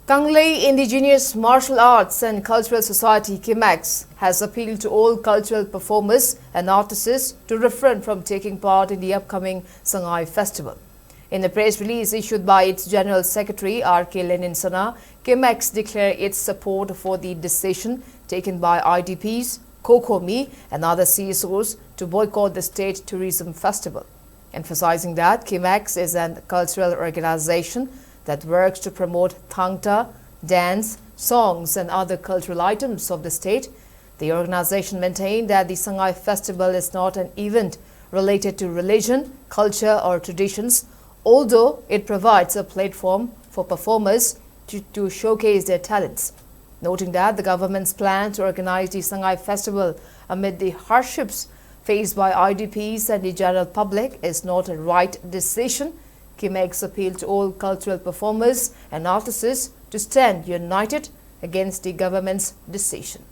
Sangai Indigenous Martial Arts and Cultural Society Kimacs has appealed to all cultural performers and artists to refrain from taking part in the upcoming Sangai festival. In a press release issued by its General Secretary R.K. Lenin Sana, Kimacs declared its support for the decision taken by IDPs, Kokomi and other CSOs to boycott the State Tourism Festival, emphasizing that Kimacs is a cultural organization that works to promote thangta, dance, songs and other cultural items of the state. The organization maintained that the Sangai festival is not an event related to religion, culture or traditions, although it provides a platform for performers to showcase their talents. Noting that the government's plan to organize the Sangai festival amid the hardships faced by IDPs and the general public is not a right decision, Kimacs appeal to all cultural performers and artists to stand united against the government's decision.